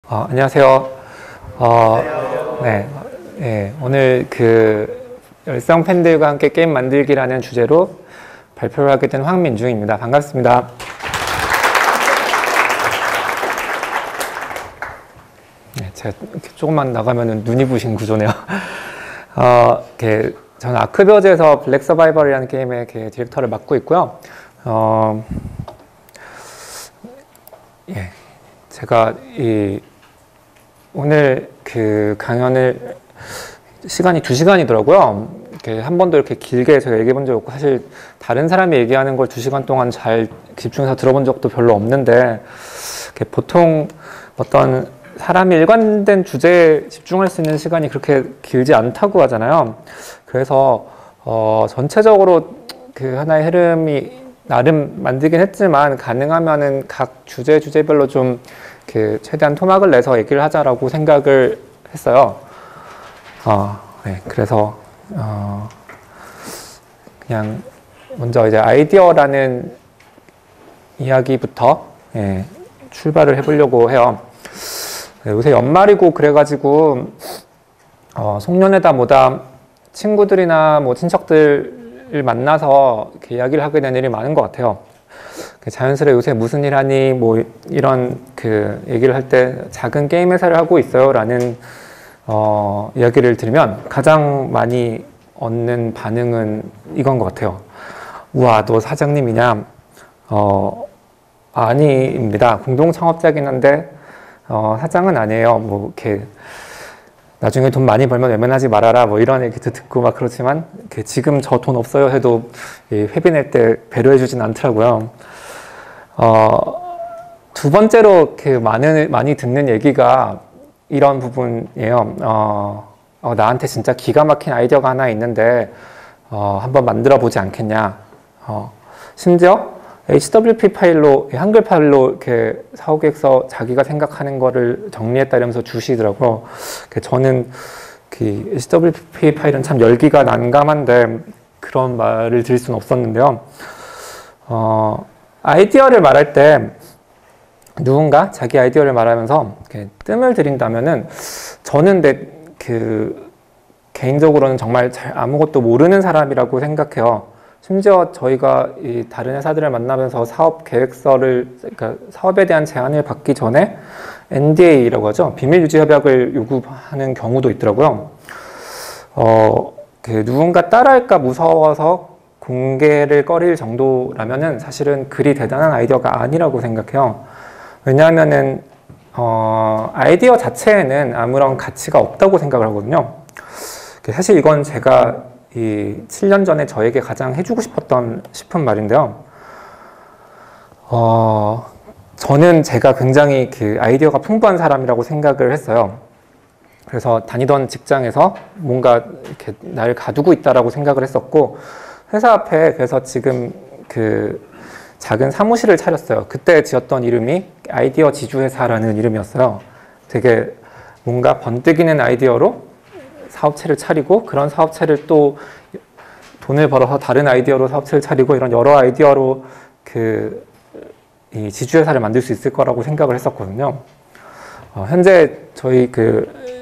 안녕하세요. 오늘 열성 팬들과 함께 게임 만들기라는 주제로 발표를 하게 된 황민중입니다. 반갑습니다. 제가 이렇게 조금만 나가면 눈이 부신 구조네요. 저는 아크버즈에서 블랙 서바이벌이라는 게임의 디렉터를 맡고 있고요. 제가 오늘 강연을 시간이 2시간이더라고요. 한 번도 이렇게 길게 제가 얘기해 본 적 없고, 사실 다른 사람이 얘기하는 걸 2시간 동안 잘 집중해서 들어본 적도 별로 없는데, 보통 어떤 사람이 일관된 주제에 집중할 수 있는 시간이 그렇게 길지 않다고 하잖아요. 그래서 전체적으로 하나의 흐름이 나름 만들긴 했지만, 가능하면은 각 주제별로 좀 최대한 토막을 내서 얘기를 하자라고 생각을 했어요. 그래서 그냥 먼저 이제 아이디어라는 이야기부터 출발을 해보려고 해요. 요새 연말이고 그래가지고 송년회다 뭐다 친구들이나 뭐 친척들을 만나서 이렇게 이야기를 하게 되는 일이 많은 것 같아요. 자연스레 요새 무슨 일 하니 뭐 이런 얘기를 할 때 작은 게임 회사를 하고 있어요 라는 이야기를 들으면 가장 많이 얻는 반응은 이건 것 같아요. 우와, 너 사장님이냐? 아니입니다. 공동 창업자긴 한데 사장은 아니에요. 뭐 이렇게 나중에 돈 많이 벌면 외면하지 말아라 뭐 이런 얘기도 듣고 막 그렇지만 지금 저 돈 없어요 해도 회비 낼 때 배려해 주진 않더라고요. 두 번째로 많이 듣는 얘기가 이런 부분이에요. 나한테 진짜 기가 막힌 아이디어가 하나 있는데 한번 만들어 보지 않겠냐. 심지어 HWP 파일로, 한글 파일로 이렇게 사후계획서 자기가 생각하는 거를 정리했다 이러면서 주시더라고요. 저는 HWP 파일은 참 열기가 난감한데 그런 말을 드릴 수는 없었는데요. 아이디어를 말할 때 누군가 자기 아이디어를 말하면서 뜸을 들인다면은 저는 개인적으로는 정말 잘 아무것도 모르는 사람이라고 생각해요. 심지어 저희가 다른 회사들을 만나면서 사업 계획서를, 그러니까 사업에 대한 제안을 받기 전에 NDA라고 하죠. 비밀 유지 협약을 요구하는 경우도 있더라고요. 누군가 따라할까 무서워서 공개를 꺼릴 정도라면은 사실은 그리 대단한 아이디어가 아니라고 생각해요. 왜냐하면은 아이디어 자체에는 아무런 가치가 없다고 생각을 하거든요. 사실 이건 제가 7년 전에 저에게 가장 해주고 싶은 말인데요. 저는 제가 굉장히 아이디어가 풍부한 사람이라고 생각을 했어요. 그래서 다니던 직장에서 뭔가 이렇게 날 가두고 있다라고 생각을 했었고, 회사 앞에 그래서 지금 작은 사무실을 차렸어요. 그때 지었던 이름이 아이디어 지주회사라는 이름이었어요. 되게 뭔가 번뜩이는 아이디어로 사업체를 차리고, 그런 사업체를 또 돈을 벌어서 다른 아이디어로 사업체를 차리고, 이런 여러 아이디어로 이 지주회사를 만들 수 있을 거라고 생각을 했었거든요. 현재 저희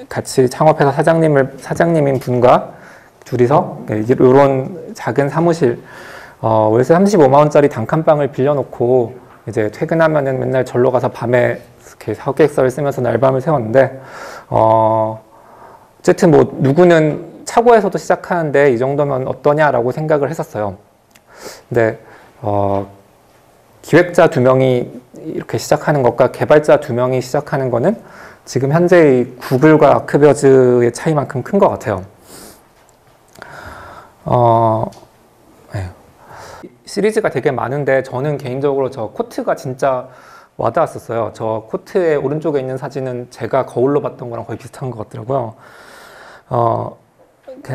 같이 창업해서 사장님인 분과 둘이서 이런 작은 사무실, 월세 35만 원짜리 단칸방을 빌려놓고 이제 퇴근하면은 맨날 절로 가서 밤에 이렇게 사업계획서를 쓰면서 날밤을 새웠는데, 어쨌든 뭐 누구는 차고에서도 시작하는데 이 정도면 어떠냐라고 생각을 했었어요. 근데 기획자 2명이 이렇게 시작하는 것과 개발자 2명이 시작하는 거는 지금 현재의 구글과 아크버즈의 차이만큼 큰 것 같아요. 시리즈가 되게 많은데 저는 개인적으로 저 코트가 진짜 와닿았었어요. 저 코트의 오른쪽에 있는 사진은 제가 거울로 봤던 거랑 거의 비슷한 것 같더라고요.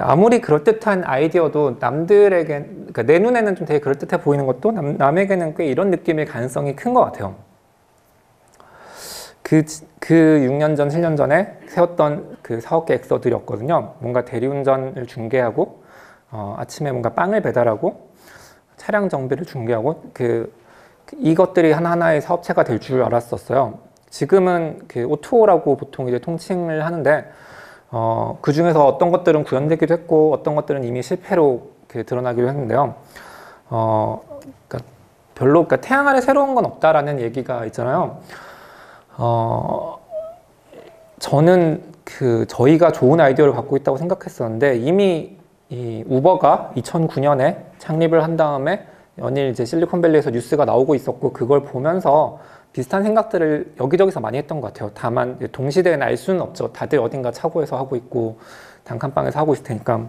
아무리 그럴듯한 아이디어도 남들에게, 그러니까 내 눈에는 좀 되게 그럴듯해 보이는 것도 남에게는 꽤 이런 느낌일 가능성이 큰 것 같아요. 6년 전, 7년 전에 세웠던 사업 계획서들이었거든요. 뭔가 대리운전을 중개하고, 아침에 뭔가 빵을 배달하고, 차량 정비를 중개하고, 이것들이 하나하나의 사업체가 될 줄 알았었어요. 지금은 그 O2O라고 보통 이제 통칭을 하는데, 그 중에서 어떤 것들은 구현되기도 했고, 어떤 것들은 이미 실패로 이렇게 드러나기도 했는데요. 그러니까 별로, 그러니까 태양 아래 새로운 건 없다라는 얘기가 있잖아요. 저는 저희가 좋은 아이디어를 갖고 있다고 생각했었는데, 이미 이 우버가 2009년에 창립을 한 다음에 연일 이제 실리콘밸리에서 뉴스가 나오고 있었고, 그걸 보면서 비슷한 생각들을 여기저기서 많이 했던 것 같아요. 다만 동시대에 알 수는 없죠. 다들 어딘가 차고에서 하고 있고 단칸방에서 하고 있을 테니까.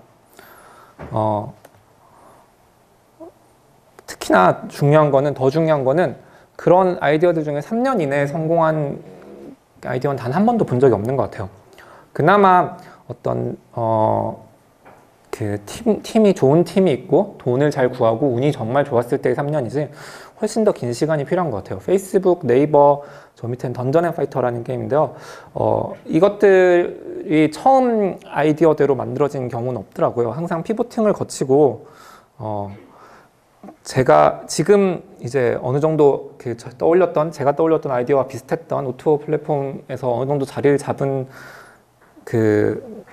특히나 더 중요한 거는 그런 아이디어들 중에 3년 이내에 성공한 아이디어는 단 한 번도 본 적이 없는 것 같아요. 그나마 어떤 팀이 좋은 팀이 있고 돈을 잘 구하고 운이 정말 좋았을 때의 3년이지 훨씬 더 긴 시간이 필요한 것 같아요. 페이스북, 네이버, 저 밑에는 던전 앤 파이터라는 게임인데요. 이것들이 처음 아이디어대로 만들어진 경우는 없더라고요. 항상 피보팅을 거치고 제가 지금 이제 어느 정도 제가 떠올렸던 아이디어와 비슷했던 O2O 플랫폼에서 어느 정도 자리를 잡은 그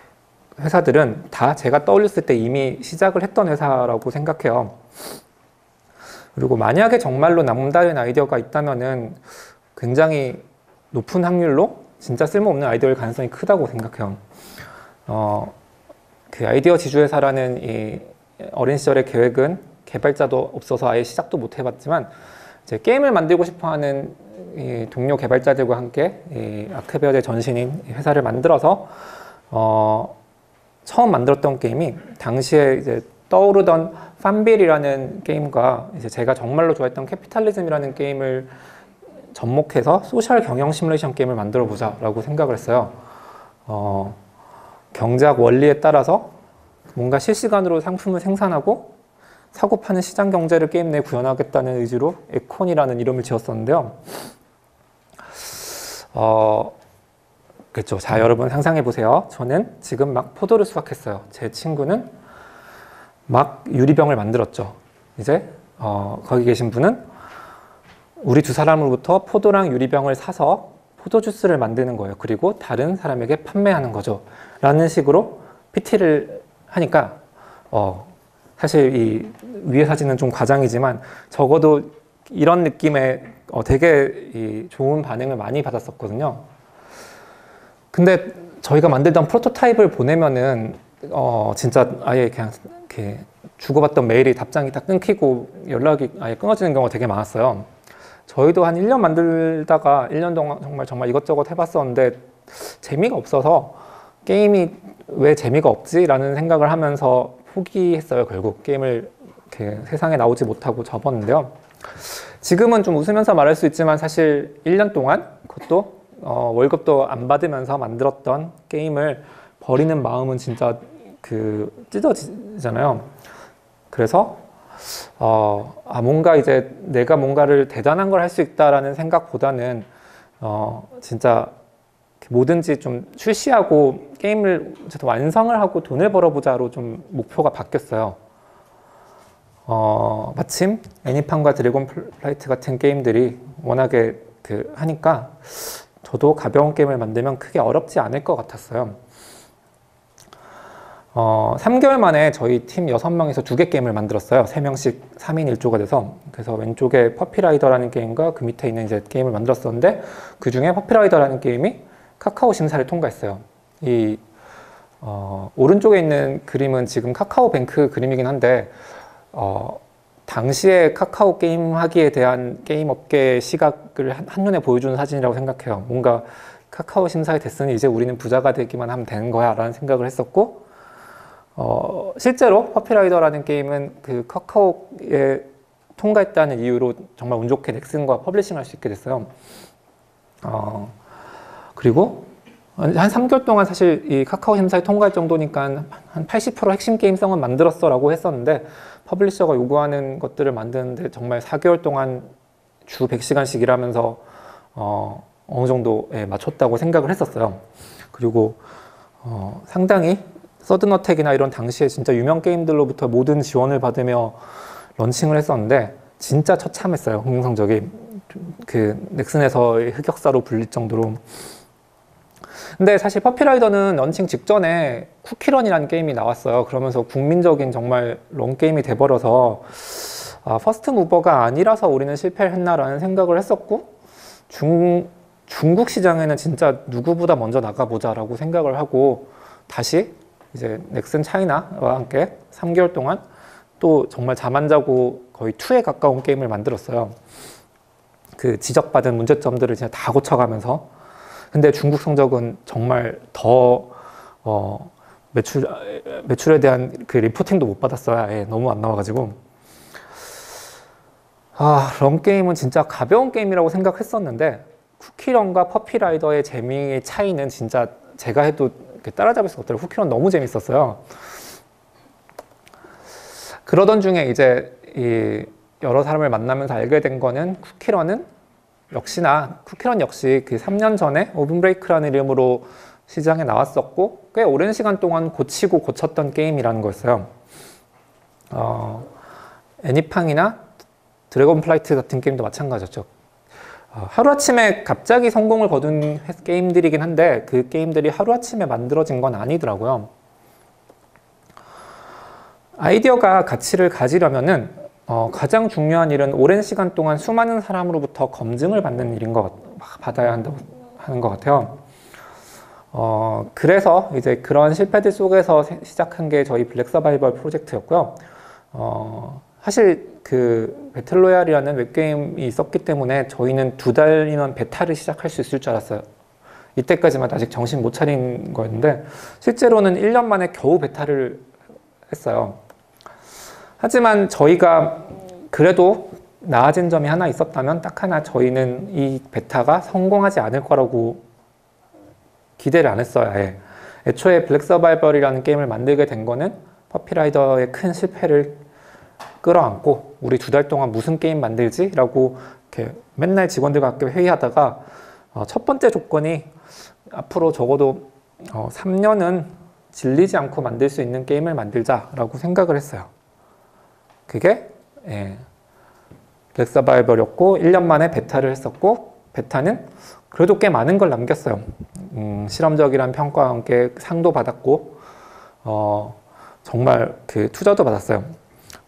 회사들은 다 제가 떠올렸을 때 이미 시작을 했던 회사라고 생각해요. 그리고 만약에 정말로 남다른 아이디어가 있다면은 굉장히 높은 확률로 진짜 쓸모없는 아이디어일 가능성이 크다고 생각해요. 그 아이디어 지주회사라는 이 어린 시절의 계획은 개발자도 없어서 아예 시작도 못 해봤지만 이제 게임을 만들고 싶어하는 이 동료 개발자들과 함께 이 아크베어의 전신인 회사를 만들어서 처음 만들었던 게임이 당시에 이제 떠오르던 팜빌이라는 게임과 이제 제가 정말로 좋아했던 캐피탈리즘이라는 게임을 접목해서 소셜 경영 시뮬레이션 게임을 만들어 보자라고 생각을 했어요. 경제학 원리에 따라서 뭔가 실시간으로 상품을 생산하고 사고 파는 시장 경제를 게임 내에 구현하겠다는 의지로 에콘이라는 이름을 지었었는데요. 그렇죠. 자, 여러분 상상해 보세요. 저는 지금 막 포도를 수확했어요. 제 친구는 막 유리병을 만들었죠. 이제 거기 계신 분은 우리 두 사람으로부터 포도랑 유리병을 사서 포도 주스를 만드는 거예요. 그리고 다른 사람에게 판매하는 거죠. 라는 식으로 PT를 하니까 사실 이 위에 사진은 좀 과장이지만 적어도 이런 느낌의 되게 이 좋은 반응을 많이 받았었거든요. 근데 저희가 만들던 프로토타입을 보내면은 진짜 아예 그냥 이렇게 주고받던 메일이 답장이 다 끊기고 연락이 아예 끊어지는 경우가 되게 많았어요. 저희도 한 1년 만들다가 1년 동안 정말 이것저것 해봤었는데 재미가 없어서 게임이 왜 재미가 없지? 라는 생각을 하면서 포기했어요. 결국 게임을 이렇게 세상에 나오지 못하고 접었는데요. 지금은 좀 웃으면서 말할 수 있지만 사실 1년 동안 그것도 월급도 안 받으면서 만들었던 게임을 버리는 마음은 진짜 찢어지잖아요. 그래서 뭔가 이제 내가 뭔가를 대단한 걸 할 수 있다라는 생각보다는 진짜 뭐든지 좀 출시하고 게임을 완성을 하고 돈을 벌어보자로 좀 목표가 바뀌었어요. 마침 애니팡과 드래곤 플라이트 같은 게임들이 워낙에 하니까 저도 가벼운 게임을 만들면 크게 어렵지 않을 것 같았어요. 3개월 만에 저희 팀 6명이서 2개 게임을 만들었어요. 3명씩 3인 1조가 돼서. 그래서 왼쪽에 퍼피라이더라는 게임과 그 밑에 있는 이제 게임을 만들었었는데 그 중에 퍼피라이더라는 게임이 카카오 심사를 통과했어요. 오른쪽에 있는 그림은 지금 카카오뱅크 그림이긴 한데 당시에 카카오 게임 하기에 대한 게임 업계의 시각을 한눈에 보여주는 사진이라고 생각해요. 뭔가 카카오 심사에 됐으니 이제 우리는 부자가 되기만 하면 되는 거야 라는 생각을 했었고 실제로 퍼피라이더라는 게임은 그 카카오에 통과했다는 이유로 정말 운 좋게 넥슨과 퍼블리싱 할 수 있게 됐어요. 그리고 한 3개월 동안 사실 이 카카오 심사에 통과할 정도니까 한 80% 핵심 게임성은 만들었어 라고 했었는데 퍼블리셔가 요구하는 것들을 만드는데 정말 4개월 동안 주 100시간씩 일하면서 어느 정도에 맞췄다고 생각을 했었어요. 그리고 상당히 서든어택이나 이런 당시에 진짜 유명 게임들로부터 모든 지원을 받으며 런칭을 했었는데 진짜 처참했어요. 흥행 성적이. 그 넥슨에서의 흑역사로 불릴 정도로. 근데 사실 퍼피라이더는 런칭 직전에 쿠키런이라는 게임이 나왔어요. 그러면서 국민적인 정말 런게임이 돼버려서 퍼스트 무버가 아니라서 우리는 실패를 했나라는 생각을 했었고, 중국 시장에는 진짜 누구보다 먼저 나가보자라고 생각을 하고 다시 이제 넥슨 차이나와 함께 3개월 동안 또 정말 잠 안 자고 거의 2에 가까운 게임을 만들었어요. 그 지적받은 문제점들을 진짜 다 고쳐가면서. 근데 중국 성적은 정말 더 매출에 대한 그 리포팅도 못 받았어요. 예, 너무 안 나와가지고. 런게임은 진짜 가벼운 게임이라고 생각했었는데 쿠키런과 퍼피라이더의 재미의 차이는 진짜 제가 해도 따라잡을 수가 없더라고요. 쿠키런 너무 재밌었어요. 그러던 중에 이제 여러 사람을 만나면서 알게 된 거는 쿠키런 역시 그 3년 전에 오븐브레이크라는 이름으로 시장에 나왔었고 꽤 오랜 시간 동안 고치고 고쳤던 게임이라는 거였어요. 애니팡이나 드래곤 플라이트 같은 게임도 마찬가지였죠. 하루아침에 갑자기 성공을 거둔 게임들이긴 한데 그 게임들이 하루아침에 만들어진 건 아니더라고요. 아이디어가 가치를 가지려면은 가장 중요한 일은 오랜 시간 동안 수많은 사람으로부터 검증을 받는 일인 받아야 한다고 하는 것 같아요. 그래서 이제 그런 실패들 속에서 시작한 게 저희 블랙 서바이벌 프로젝트였고요. 사실 그 배틀로얄이라는 웹게임이 있었기 때문에 저희는 2달이면 베타를 시작할 수 있을 줄 알았어요. 이때까지만 아직 정신 못 차린 거였는데 실제로는 1년 만에 겨우 베타를 했어요. 하지만 저희가 그래도 나아진 점이 하나 있었다면 딱 하나, 저희는 이 베타가 성공하지 않을 거라고 기대를 안 했어요. 아예. 애초에 블랙 서바이벌이라는 게임을 만들게 된 거는 퍼피라이더의 큰 실패를 끌어안고 우리 2달 동안 무슨 게임 만들지? 라고 이렇게 맨날 직원들과 함께 회의하다가 첫 번째 조건이 앞으로 적어도 3년은 질리지 않고 만들 수 있는 게임을 만들자라고 생각을 했어요. 그게 블랙 서바이벌이었고 1년 만에 베타를 했었고, 베타는 그래도 꽤 많은 걸 남겼어요. 실험적이란 평가와 함께 상도 받았고 정말 그 투자도 받았어요.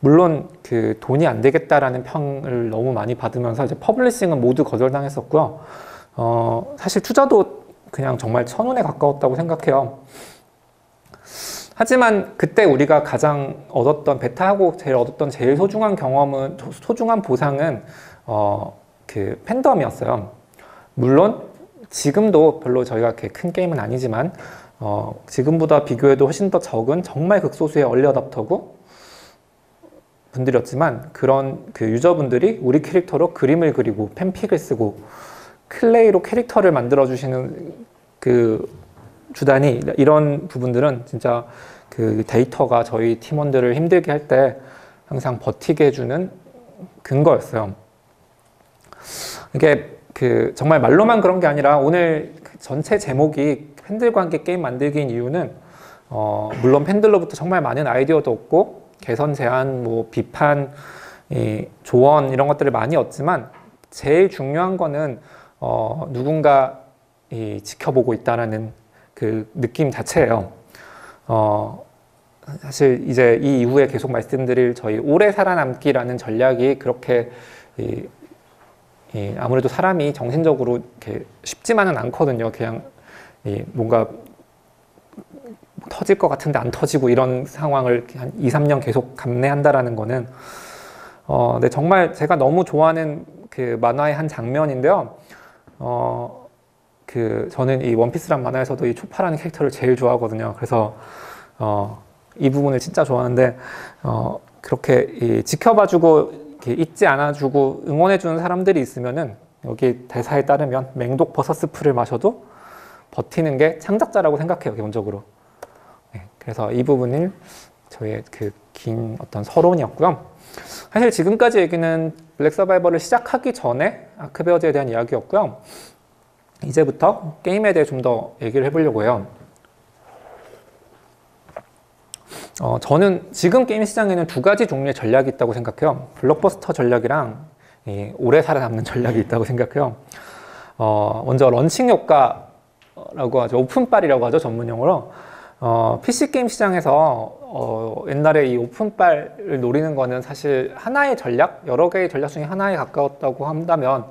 물론 그 돈이 안 되겠다라는 평을 너무 많이 받으면서 이제 퍼블리싱은 모두 거절당했었고요. 사실 투자도 그냥 정말 천운에 가까웠다고 생각해요. 하지만 그때 우리가 가장 얻었던, 베타하고 얻었던 제일 소중한 경험은, 소중한 보상은 그 팬덤이었어요. 물론 지금도 별로 저희가 그렇게 큰 게임은 아니지만 지금보다 비교해도 훨씬 더 적은 정말 극소수의 얼리 어답터고 분들이었지만, 그런 그 유저분들이 우리 캐릭터로 그림을 그리고 팬픽을 쓰고 클레이로 캐릭터를 만들어 주시는 그 주단이, 이런 부분들은 진짜 그 데이터가 저희 팀원들을 힘들게 할 때 항상 버티게 해주는 근거였어요. 이게 그 정말 말로만 그런 게 아니라 오늘 전체 제목이 팬들과 함께 게임 만들기인 이유는 물론 팬들로부터 정말 많은 아이디어도 얻고 개선 제안, 뭐 비판, 조언 이런 것들을 많이 얻지만 제일 중요한 거는 누군가 지켜보고 있다라는 그 느낌 자체예요. 사실 이제 이 이후에 계속 말씀드릴 저희 오래 살아남기라는 전략이 그렇게 아무래도 사람이 정신적으로 이렇게 쉽지만은 않거든요. 그냥 뭔가 터질 것 같은데 안 터지고 이런 상황을 한 2, 3년 계속 감내한다라는 거는 네, 정말 제가 너무 좋아하는 그 만화의 한 장면인데요. 저는 이 원피스란 만화에서도 이 초파라는 캐릭터를 제일 좋아하거든요. 그래서 이 부분을 진짜 좋아하는데 그렇게 지켜봐주고 이렇게 잊지 않아주고 응원해주는 사람들이 있으면은, 여기 대사에 따르면 맹독 버섯스프를 마셔도 버티는 게 창작자라고 생각해요, 기본적으로. 네, 그래서 이 부분을 저희의 그 긴 어떤 서론이었고요. 사실 지금까지 얘기는 블랙 서바이벌을 시작하기 전에 아크베어즈에 대한 이야기였고요. 이제부터 게임에 대해 좀 더 얘기를 해보려고 해요. 저는 지금 게임 시장에는 2가지 종류의 전략이 있다고 생각해요. 블록버스터 전략이랑 오래 살아남는 전략이 있다고 생각해요. 먼저 런칭 효과라고 하죠. 오픈빨이라고 하죠, 전문용어로. PC 게임 시장에서 옛날에 이 오픈빨을 노리는 거는 사실 하나의 전략, 여러 개의 전략 중에 하나에 가까웠다고 한다면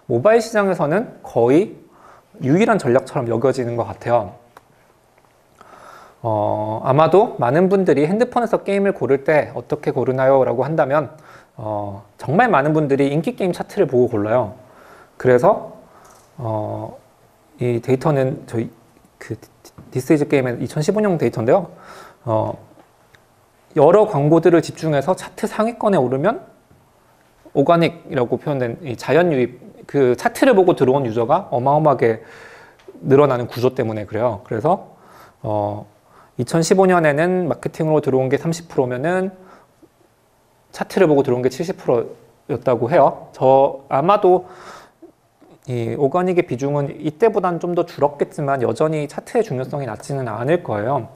모바일 시장에서는 거의 유일한 전략처럼 여겨지는 것 같아요. 아마도 많은 분들이 핸드폰에서 게임을 고를 때 어떻게 고르나요? 라고 한다면 정말 많은 분들이 인기 게임 차트를 보고 골라요. 그래서 이 데이터는 저희 This is Game의 2015년 데이터인데요. 여러 광고들을 집중해서 차트 상위권에 오르면 오가닉이라고 표현된 이 자연 유입, 그 차트를 보고 들어온 유저가 어마어마하게 늘어나는 구조 때문에 그래요. 그래서 2015년에는 마케팅으로 들어온 게 30%면은 차트를 보고 들어온 게 70%였다고 해요. 아마도 이 오가닉의 비중은 이때보다는 좀 더 줄었겠지만 여전히 차트의 중요성이 낮지는 않을 거예요.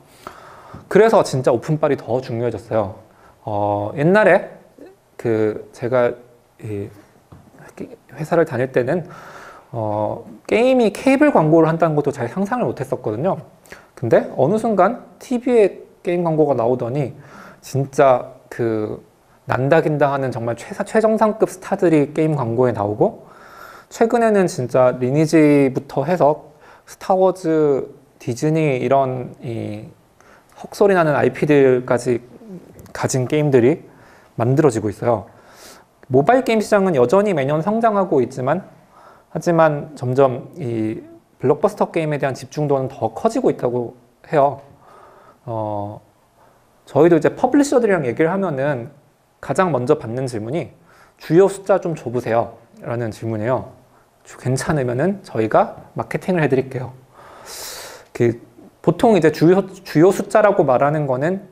그래서 진짜 오픈빨이 더 중요해졌어요. 옛날에 제가 이 회사를 다닐 때는 게임이 케이블 광고를 한다는 것도 잘 상상을 못 했었거든요. 근데 어느 순간 TV에 게임 광고가 나오더니 진짜 난다긴다 하는 정말 최정상급 스타들이 게임 광고에 나오고, 최근에는 진짜 리니지부터 해서 스타워즈, 디즈니 이런 이 헛소리 나는 IP들까지 가진 게임들이 만들어지고 있어요. 모바일 게임 시장은 여전히 매년 성장하고 있지만, 하지만 점점 이 블록버스터 게임에 대한 집중도는 더 커지고 있다고 해요. 저희도 이제 퍼블리셔들이랑 얘기를 하면은 가장 먼저 받는 질문이 주요 숫자 좀 줘보세요 라는 질문이에요. 괜찮으면은 저희가 마케팅을 해드릴게요. 보통 이제 주요 숫자라고 말하는 거는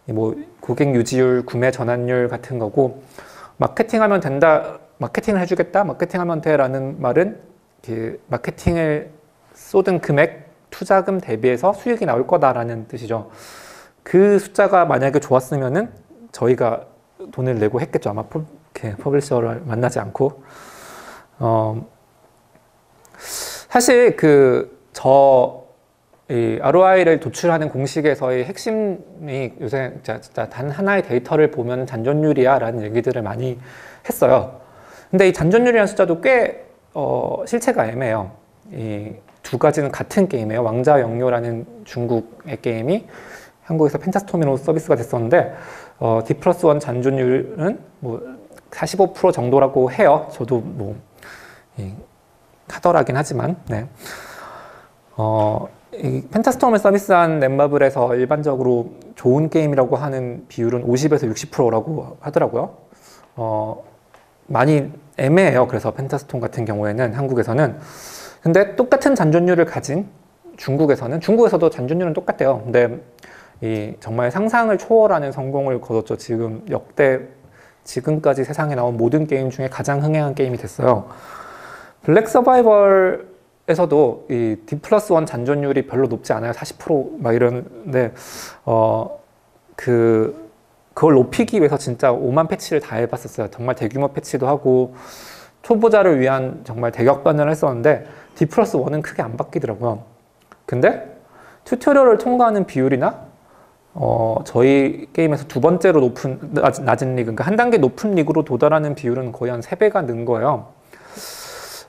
뭐 고객 유지율, 구매 전환율 같은 거고, 마케팅하면 된다, 마케팅을 해주겠다, 마케팅하면 돼라는 말은 마케팅을 쏟은 금액, 투자금 대비해서 수익이 나올 거다라는 뜻이죠. 그 숫자가 만약에 좋았으면은 저희가 돈을 내고 했겠죠. 아마 퍼블리셔를 만나지 않고. 사실 이 ROI를 도출하는 공식에서의 핵심이 요새 진짜 단 하나의 데이터를 보면 잔존율이야 라는 얘기들을 많이 했어요. 근데 이 잔존율이라는 숫자도 꽤 실체가 애매해요. 이 두 가지는 같은 게임이에요. 왕자 영요라는 중국의 게임이 한국에서 펜타스톰으로 서비스가 됐었는데, D+1 잔존율은 뭐 45% 정도라고 해요. 저도 뭐 하더라긴 하지만, 네. 이 펜타스톰을 서비스한 넷마블에서 일반적으로 좋은 게임이라고 하는 비율은 50에서 60%라고 하더라고요. 많이 애매해요. 그래서 펜타스톰 같은 경우에는 한국에서는. 근데 똑같은 잔존율을 가진 중국에서도 잔존율은 똑같대요. 근데 정말 상상을 초월하는 성공을 거뒀죠. 지금까지 세상에 나온 모든 게임 중에 가장 흥행한 게임이 됐어요. 블랙 서바이벌에서도 이 D+1 잔존율이 별로 높지 않아요. 40% 이러는데, 그걸 높이기 위해서 진짜 5만 패치를 다 해봤었어요. 정말 대규모 패치도 하고, 초보자를 위한 정말 대격변을 했었는데, D+1은 크게 안 바뀌더라고요. 근데 튜토리얼을 통과하는 비율이나 저희 게임에서 두 번째로 낮은 리그, 그러니까 한 단계 높은 리그로 도달하는 비율은 거의 한 3배가 는 거예요.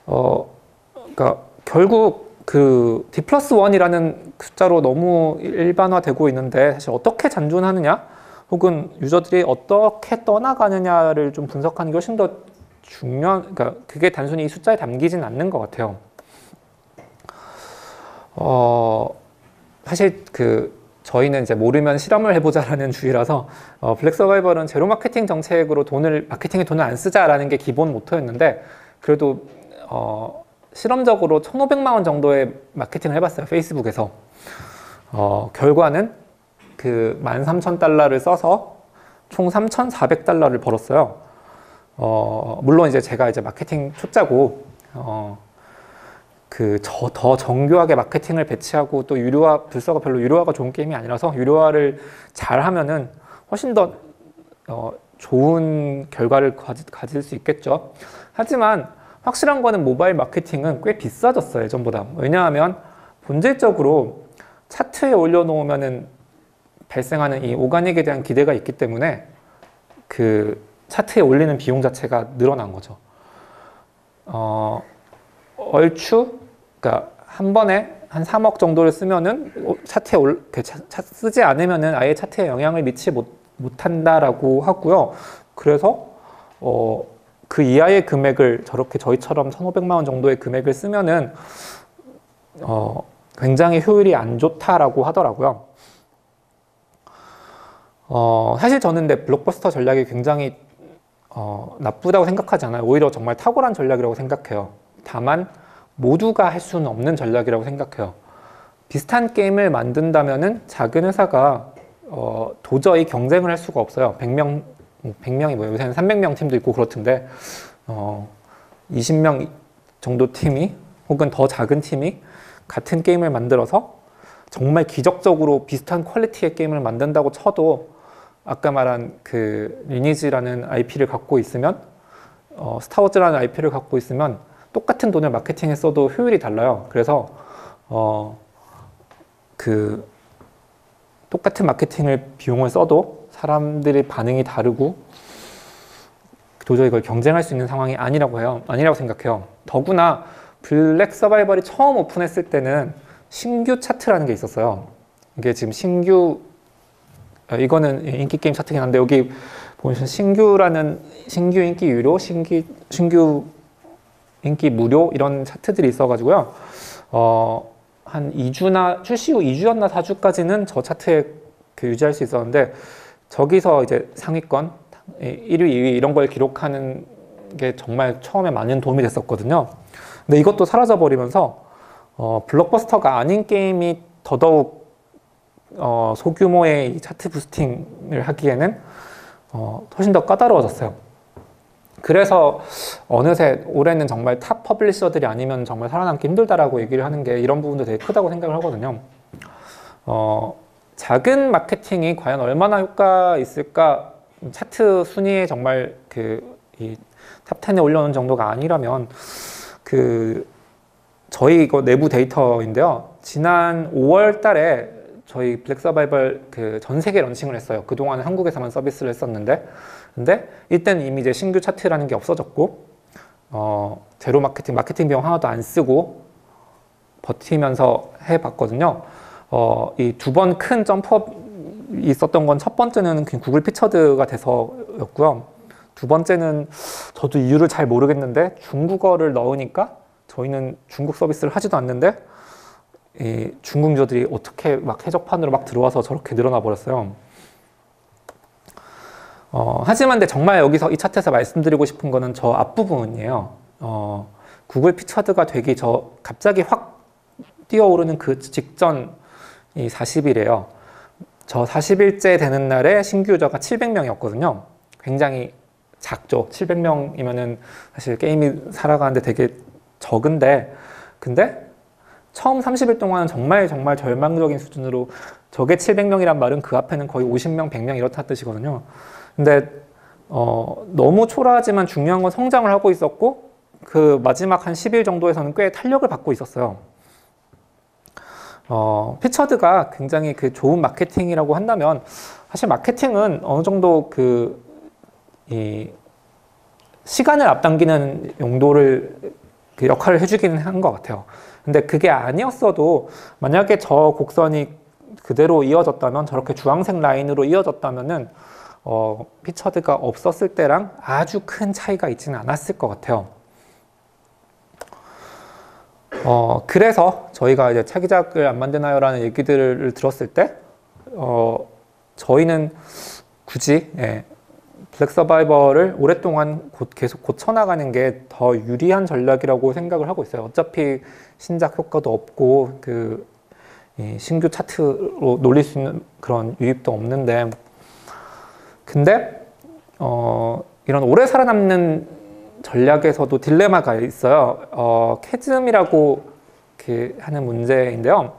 그러니까 결국 D+1이라는 숫자로 너무 일반화되고 있는데, 사실 어떻게 잔존하느냐, 혹은 유저들이 어떻게 떠나가느냐를 좀 분석하는 게 훨씬 더 그러니까 그게 단순히 이 숫자에 담기진 않는 것 같아요. 사실 저희는 이제 모르면 실험을 해보자라는 주의라서 블랙 서바이벌은 제로 마케팅 정책으로 마케팅에 돈을 안 쓰자라는 게 기본 모토였는데, 그래도 실험적으로 1,500만 원 정도의 마케팅을 해봤어요. 페이스북에서. 결과는 13,000달러를 써서 총 3,400달러를 벌었어요. 물론 이제 제가 마케팅 초짜고 더 정교하게 마케팅을 배치하고, 또 불서가 별로 유료화가 좋은 게임이 아니라서 유료화를 잘 하면은 훨씬 더 좋은 결과를 가질 수 있겠죠. 하지만 확실한 거는 모바일 마케팅은 꽤 비싸졌어요, 예전보다. 왜냐하면 본질적으로 차트에 올려놓으면은 발생하는 이 오가닉에 대한 기대가 있기 때문에 그 차트에 올리는 비용 자체가 늘어난 거죠. 얼추, 그러니까 한 번에 한 3억 정도를 쓰면은 차트에 쓰지 않으면은 아예 차트에 영향을 못한다라고 하고요. 그래서 그 이하의 금액을 저렇게 저희처럼 1,500만 원 정도의 금액을 쓰면은 굉장히 효율이 안 좋다라고 하더라고요. 사실 저는 근데 블록버스터 전략이 굉장히 나쁘다고 생각하지 않아요. 오히려 정말 탁월한 전략이라고 생각해요. 다만 모두가 할 수는 없는 전략이라고 생각해요. 비슷한 게임을 만든다면은 작은 회사가 도저히 경쟁을 할 수가 없어요. 100명이 뭐예요? 요새는 300명 팀도 있고 그렇던데 20명 정도 팀이 혹은 더 작은 팀이 같은 게임을 만들어서 정말 기적적으로 비슷한 퀄리티의 게임을 만든다고 쳐도 아까 말한 그 리니지라는 IP를 갖고 있으면 스타워즈라는 IP를 갖고 있으면 똑같은 돈을 마케팅에 써도 효율이 달라요. 그래서 그 똑같은 마케팅을 비용을 써도 사람들의 반응이 다르고 도저히 이걸 경쟁할 수 있는 상황이 아니라고 생각해요. 더구나 블랙 서바이벌이 처음 오픈했을 때는 신규 차트라는 게 있었어요. 이게 지금 이거는 인기 게임 차트긴 한데 여기 보시면 신규 인기 유료, 신규 인기 무료 이런 차트들이 있어가지고요. 한 2주나 출시 후 2주였나 4주까지는 저 차트에 유지할 수 있었는데 저기서 이제 상위권 1위, 2위 이런 걸 기록하는 게 정말 처음에 많은 도움이 됐었거든요. 근데 이것도 사라져 버리면서 블록버스터가 아닌 게임이 더더욱 소규모의 차트 부스팅을 하기에는 훨씬 더 까다로워졌어요. 그래서 어느새 올해는 정말 탑 퍼블리셔들이 아니면 정말 살아남기 힘들다라고 얘기를 하는 게 이런 부분도 되게 크다고 생각을 하거든요. 작은 마케팅이 과연 얼마나 효과 있을까? 차트 순위에 정말 이 탑 10에 올려놓은 정도가 아니라면 저희 이거 내부 데이터인데요. 지난 5월 달에 저희 블랙 서바이벌 전 세계 런칭을 했어요. 그동안은 한국에서만 서비스를 했었는데 근데 이때는 이미 이제 신규 차트라는 게 없어졌고 제로 마케팅 비용 하나도 안 쓰고 버티면서 해봤거든요. 이 두 번 큰 점프업이 있었던 건 첫 번째는 그냥 구글 피처드가 돼서였고요. 두 번째는 저도 이유를 잘 모르겠는데 중국어를 넣으니까 저희는 중국 서비스를 하지도 않는데 이 중국 유저들이 어떻게 막 해적판으로 막 들어와서 저렇게 늘어나 버렸어요. 하지만 근데 정말 여기서 이 차트에서 말씀드리고 싶은 거는 저 앞부분이에요. 구글 피처드가 되기 갑자기 확 뛰어오르는 그 직전 이 40일이에요. 저 40일째 되는 날에 신규 유저가 700명이었거든요. 굉장히 작죠. 700명이면은 사실 게임이 살아가는데 되게 적은데 근데 처음 30일 동안은 정말 절망적인 수준으로 저게 700명이란 말은 그 앞에는 거의 50명, 100명 이렇다는 뜻이거든요. 근데 너무 초라하지만 중요한 건 성장을 하고 있었고 그 마지막 한 10일 정도에서는 꽤 탄력을 받고 있었어요. 피처드가 굉장히 좋은 마케팅이라고 한다면 사실 마케팅은 어느 정도 이 시간을 앞당기는 용도를 역할을 해주기는 한 것 같아요. 근데 그게 아니었어도 만약에 저 곡선이 그대로 이어졌다면 저렇게 주황색 라인으로 이어졌다면은 피처드가 없었을 때랑 아주 큰 차이가 있지는 않았을 것 같아요. 그래서 저희가 이제 차기작을 안 만드나요? 라는 얘기들을 들었을 때 저희는 굳이 블랙 서바이벌을 오랫동안 계속 고쳐나가는 게 더 유리한 전략이라고 생각을 하고 있어요. 어차피 신작 효과도 없고 신규 차트로 놀릴 수 있는 그런 유입도 없는데 근데 이런 오래 살아남는 전략에서도 딜레마가 있어요. 캐즘이라고 하는 문제인데요.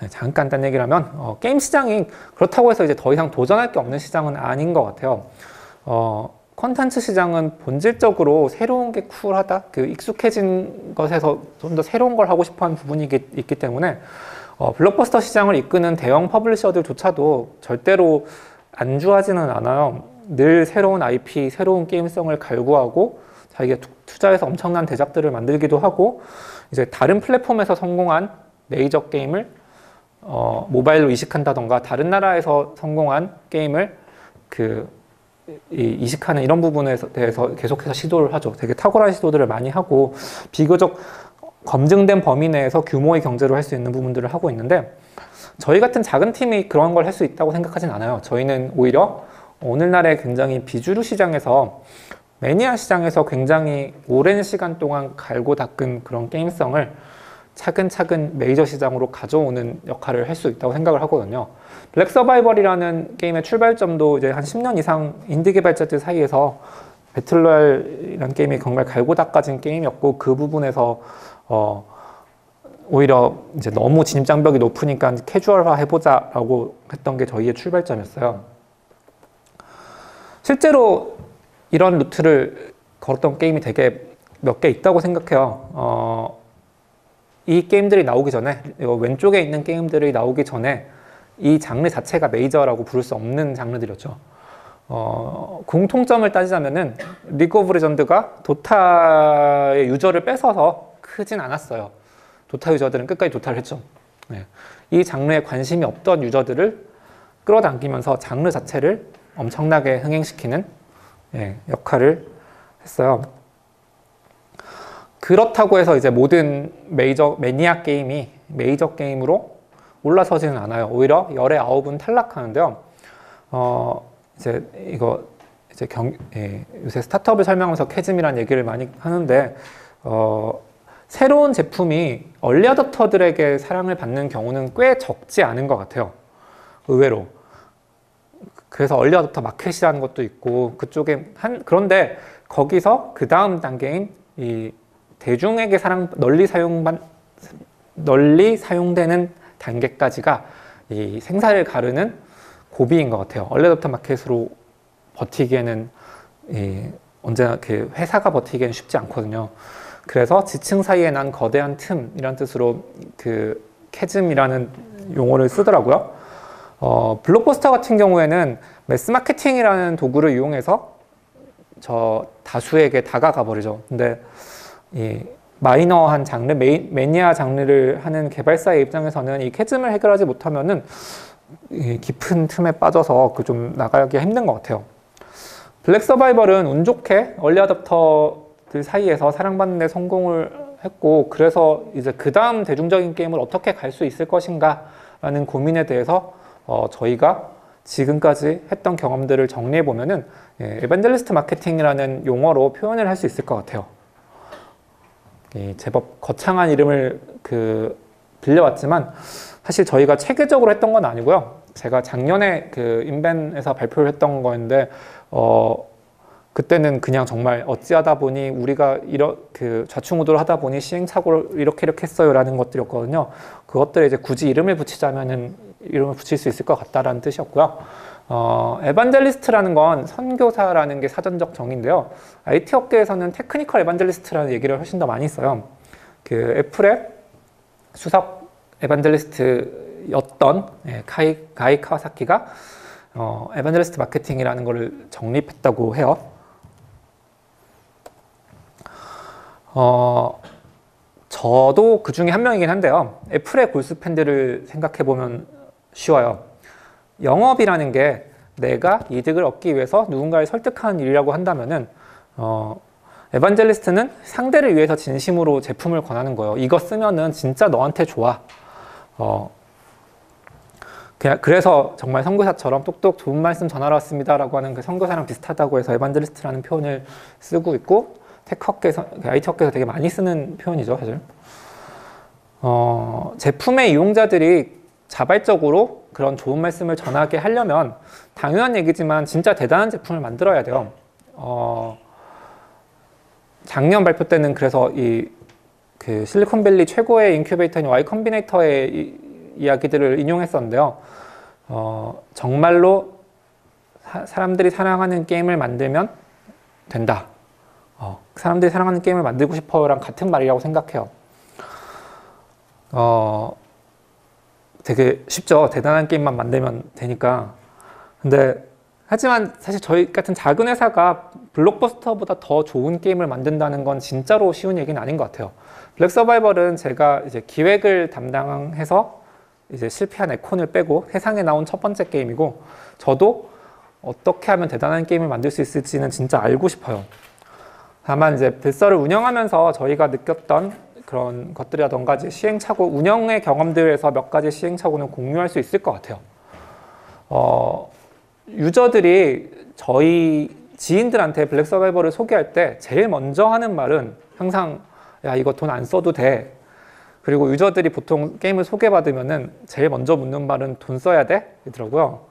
잠깐 딴 얘기를 하면, 게임 시장이 그렇다고 해서 이제 더 이상 도전할 게 없는 시장은 아닌 것 같아요. 콘텐츠 시장은 본질적으로 새로운 게 쿨하다, 그 익숙해진 것에서 좀 더 새로운 걸 하고 싶어 하는 부분이 있기 때문에, 블록버스터 시장을 이끄는 대형 퍼블리셔들조차도 절대로 안주하지는 않아요. 늘 새로운 IP, 새로운 게임성을 갈구하고 자기가 투자해서 엄청난 대작들을 만들기도 하고, 이제 다른 플랫폼에서 성공한 메이저 게임을 모바일로 이식한다던가 다른 나라에서 성공한 게임을 이식하는 이런 부분에 대해서 계속해서 시도를 하죠. 되게 탁월한 시도들을 많이 하고 비교적 검증된 범위 내에서 규모의 경제로 할 수 있는 부분들을 하고 있는데, 저희 같은 작은 팀이 그런 걸 할 수 있다고 생각하진 않아요. 저희는 오히려 오늘날의 굉장히 비주류 시장에서, 매니아 시장에서 굉장히 오랜 시간 동안 갈고 닦은 그런 게임성을 차근차근 메이저 시장으로 가져오는 역할을 할 수 있다고 생각을 하거든요. 블랙 서바이벌이라는 게임의 출발점도 이제 한 10년 이상 인디 개발자들 사이에서 배틀로얄이라는 게임이 정말 갈고 닦아진 게임이었고, 그 부분에서 오히려 이제 너무 진입장벽이 높으니까 캐주얼화 해보자라고 했던 게 저희의 출발점이었어요. 실제로 이런 루트를 걸었던 게임이 되게 몇 개 있다고 생각해요. 이 게임들이 나오기 전에, 왼쪽에 있는 게임들이 나오기 전에 이 장르 자체가 메이저라고 부를 수 없는 장르들이었죠. 공통점을 따지자면은 리그 오브 레전드가 도타의 유저를 뺏어서 크진 않았어요. 도타 유저들은 끝까지 도타를 했죠. 이 장르에 관심이 없던 유저들을 끌어당기면서 장르 자체를 엄청나게 흥행시키는 역할을 했어요. 그렇다고 해서 이제 모든 매니아 게임이 메이저 게임으로 올라서지는 않아요. 오히려 열의 9은 탈락하는데요. 요새 스타트업을 설명하면서 캐즘이라는 얘기를 많이 하는데, 새로운 제품이 얼리 어댑터들에게 사랑을 받는 경우는 꽤 적지 않은 것 같아요. 의외로. 그래서 얼리 어댑터 마켓이라는 것도 있고, 그쪽에 그런데 거기서 그 다음 단계인 이 대중에게 널리 사용되는 단계까지가 이 생사를 가르는 고비인 것 같아요. 얼리 어댑터 마켓으로 버티기에는 언제나 그 회사가 버티기에는 쉽지 않거든요. 그래서 지층 사이에 난 거대한 틈이란 뜻으로 그 캐즘이라는 용어를 쓰더라고요. 블록버스터 같은 경우에는 매스 마케팅이라는 도구를 이용해서 다수에게 다가가 버리죠. 근데 이 마이너한 장르, 매니아 장르를 하는 개발사의 입장에서는 이 캐즘을 해결하지 못하면은 이 깊은 틈에 빠져서 좀 나가기 힘든 것 같아요. 블랙 서바이벌은 운 좋게 얼리 어댑터들 사이에서 사랑받는 데 성공을 했고, 그래서 이제 그 다음 대중적인 게임을 어떻게 갈 수 있을 것인가 라는 고민에 대해서 저희가 지금까지 했던 경험들을 정리해 보면은 에반젤리스트 마케팅이라는 용어로 표현을 할 수 있을 것 같아요. 제법 거창한 이름을 빌려왔지만 사실 저희가 체계적으로 했던 건 아니고요. 제가 작년에 인벤에서 발표를 했던 거였는데, 그때는 그냥 정말 어찌하다 보니 우리가 좌충우돌 하다 보니 시행착오를 이렇게 했어요 라는 것들이었거든요. 그것들에 이제 굳이 이름을 붙이자면은 이름을 붙일 수 있을 것 같다라는 뜻이었고요. 에반젤리스트라는 건 선교사라는 게 사전적 정의인데요. IT 업계에서는 테크니컬 에반젤리스트라는 얘기를 훨씬 더 많이 써요. 애플의 수석 에반젤리스트였던 가이 카와사키가 에반젤리스트 마케팅이라는 것을 정립했다고 해요. 저도 그 중에 한 명이긴 한데요. 애플의 골수 팬들을 생각해 보면 쉬워요. 영업이라는 게 내가 이득을 얻기 위해서 누군가를 설득하는 일이라고 한다면은 에반젤리스트는 상대를 위해서 진심으로 제품을 권하는 거예요. 이거 쓰면은 진짜 너한테 좋아. 그래서 정말 선교사처럼 똑똑 좋은 말씀 전하러 왔습니다 라고 하는 그 선교사랑 비슷하다고 해서 에반젤리스트라는 표현을 쓰고 있고, 테크업계에서, IT 업계에서 되게 많이 쓰는 표현이죠, 사실. 제품의 이용자들이 자발적으로 그런 좋은 말씀을 전하게 하려면 당연한 얘기지만 진짜 대단한 제품을 만들어야 돼요. 작년 발표 때는 그래서 실리콘밸리 최고의 인큐베이터인 Y 컴비네이터의 이야기들을 인용했었는데요. 정말로 사람들이 사랑하는 게임을 만들면 된다. 사람들이 사랑하는 게임을 만들고 싶어요랑 같은 말이라고 생각해요. 되게 쉽죠. 대단한 게임만 만들면 되니까. 근데 하지만 사실 저희 같은 작은 회사가 블록버스터보다 더 좋은 게임을 만든다는 건 진짜로 쉬운 얘기는 아닌 것 같아요. 블랙 서바이벌은 제가 이제 기획을 담당해서 이제 실패한 에콘을 빼고 세상에 나온 첫 번째 게임이고, 저도 어떻게 하면 대단한 게임을 만들 수 있을지는 진짜 알고 싶어요. 다만 이제 블서를 운영하면서 저희가 느꼈던 그런 것들이라던가 이제 시행착오, 운영의 경험들에서 몇 가지 시행착오는 공유할 수 있을 것 같아요. 유저들이 저희 지인들한테 블랙 서바이벌을 소개할 때 제일 먼저 하는 말은 항상 야, 이거 돈 안 써도 돼. 그리고 유저들이 보통 게임을 소개받으면은 제일 먼저 묻는 말은 돈 써야 돼? 이더라고요.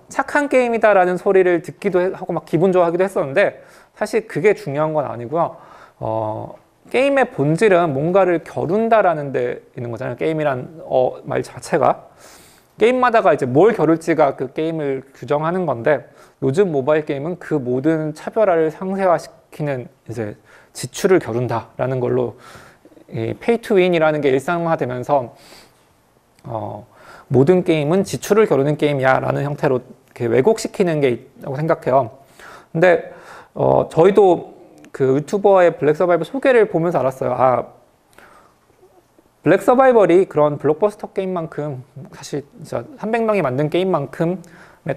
착한 게임이다라는 소리를 듣기도 하고 막 기분 좋아하기도 했었는데, 사실 그게 중요한 건 아니고요. 게임의 본질은 뭔가를 겨룬다라는 데 있는 거잖아요. 게임이란 말 자체가. 게임마다가 이제 뭘 겨룰지가 그 게임을 규정하는 건데, 요즘 모바일 게임은 그 모든 차별화를 상쇄화시키는 이제 지출을 겨룬다라는 걸로 이 페이 투 윈이라는 게 일상화되면서 모든 게임은 지출을 겨루는 게임이야 라는 형태로 이렇게 왜곡시키는 게 있다고 생각해요. 근데 저희도 그 유튜버의 블랙 서바이벌 소개를 보면서 알았어요. 아, 블랙 서바이벌이 그런 블록버스터 게임만큼, 사실 진짜 300명이 만든 게임만큼의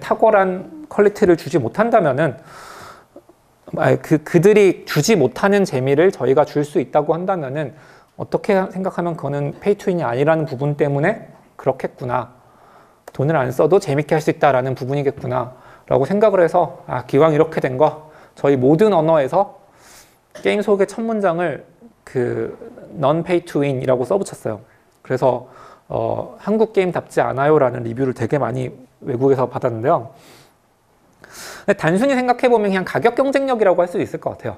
탁월한 퀄리티를 주지 못한다면은, 그들이 주지 못하는 재미를 저희가 줄 수 있다고 한다면은, 어떻게 생각하면 그거는 페이 투 윈이 아니라는 부분 때문에 그렇겠구나. 돈을 안 써도 재밌게 할 수 있다라는 부분이겠구나 라고 생각을 해서, 기왕 이렇게 된 거 저희 모든 언어에서 게임 소개 첫 문장을 non pay to win이라고 써붙였어요. 그래서 한국 게임답지 않아요 라는 리뷰를 되게 많이 외국에서 받았는데요. 근데 단순히 생각해보면 그냥 가격 경쟁력이라고 할 수 있을 것 같아요.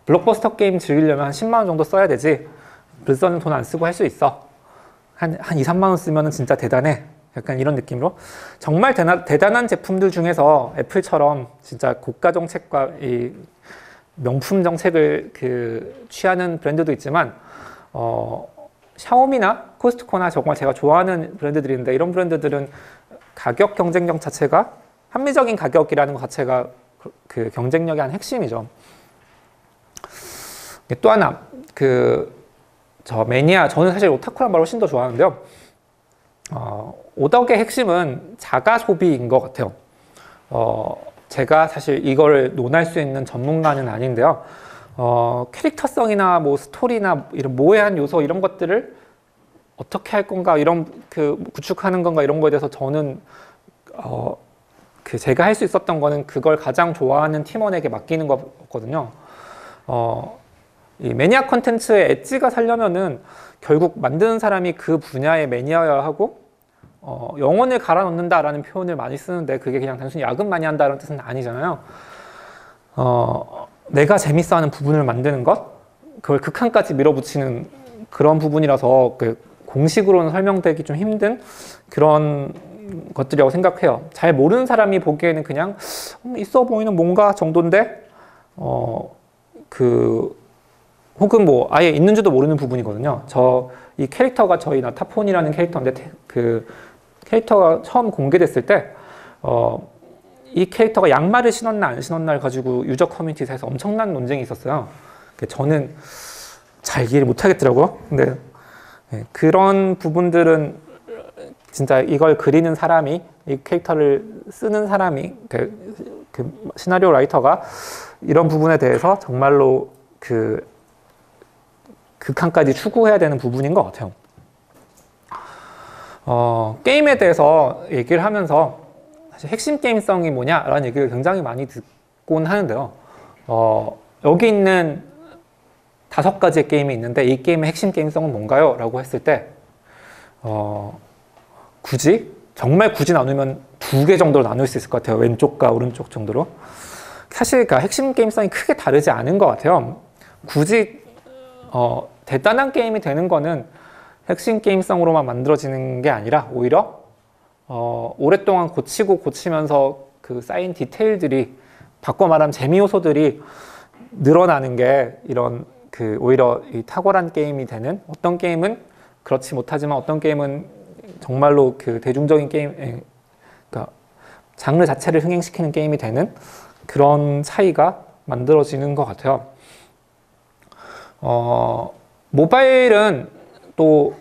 블록버스터 게임 즐기려면 한 10만 원 정도 써야 되지, 블서는 돈 안 쓰고 할 수 있어. 한 2, 3만 원 쓰면 진짜 대단해. 약간 이런 느낌으로. 정말 대단한 제품들 중에서 애플처럼 진짜 고가 정책과 이 명품 정책을 취하는 브랜드도 있지만, 샤오미나 코스트코나 정말 제가 좋아하는 브랜드들인데, 이런 브랜드들은 가격 경쟁력 자체가, 합리적인 가격이라는 것 자체가 그 경쟁력의 한 핵심이죠. 또 하나, 저는 사실 오타쿠란 말을 훨씬 더 좋아하는데요. 오덕의 핵심은 자가 소비인 것 같아요. 제가 사실 이걸 논할 수 있는 전문가는 아닌데요. 캐릭터성이나 뭐 스토리나 이런 모해한 요소 이런 것들을 어떻게 할 건가, 이런 구축하는 건가, 이런 거에 대해서 저는 제가 할 수 있었던 거는 그걸 가장 좋아하는 팀원에게 맡기는 거거든요. 이 매니아 컨텐츠의 엣지가 살려면은 결국 만드는 사람이 그 분야의 매니아여야 하고, 영혼을 갈아 넣는다라는 표현을 많이 쓰는데, 그게 그냥 단순히 야근 많이 한다는 뜻은 아니잖아요. 내가 재밌어하는 부분을 만드는 것, 그걸 극한까지 밀어붙이는 그런 부분이라서 공식으로는 설명되기 좀 힘든 그런 것들이라고 생각해요. 잘 모르는 사람이 보기에는 그냥 있어 보이는 뭔가 정도인데, 혹은 뭐 아예 있는지도 모르는 부분이거든요. 이 캐릭터가 저희 나타폰이라는 캐릭터인데, 캐릭터가 처음 공개됐을 때 이 캐릭터가 양말을 신었나 안 신었나를 가지고 유저 커뮤니티에서 엄청난 논쟁이 있었어요. 저는 잘 이해를 못하겠더라고요. 근데 그런 부분들은 진짜 이걸 그리는 사람이, 이 캐릭터를 쓰는 사람이, 그 시나리오 라이터가 이런 부분에 대해서 정말로 극한까지 추구해야 되는 부분인 것 같아요. 게임에 대해서 얘기를 하면서 사실 핵심 게임성이 뭐냐라는 얘기를 굉장히 많이 듣곤 하는데요. 여기 있는 5가지의 게임이 있는데 이 게임의 핵심 게임성은 뭔가요? 라고 했을 때 정말 굳이 나누면 2개 정도로 나눌 수 있을 것 같아요. 왼쪽과 오른쪽 정도로. 사실 핵심 게임성이 크게 다르지 않은 것 같아요. 굳이 대단한 게임이 되는 거는 핵심 게임성으로만 만들어지는 게 아니라 오히려 오랫동안 고치고 고치면서 그 쌓인 디테일들이, 바꿔 말하면 재미 요소들이 늘어나는 게 이런 그 오히려 이 탁월한 게임이 되는, 어떤 게임은 그렇지 못하지만 어떤 게임은 정말로 그 대중적인 게임, 그러니까 장르 자체를 흥행시키는 게임이 되는 그런 차이가 만들어지는 것 같아요. 모바일은 또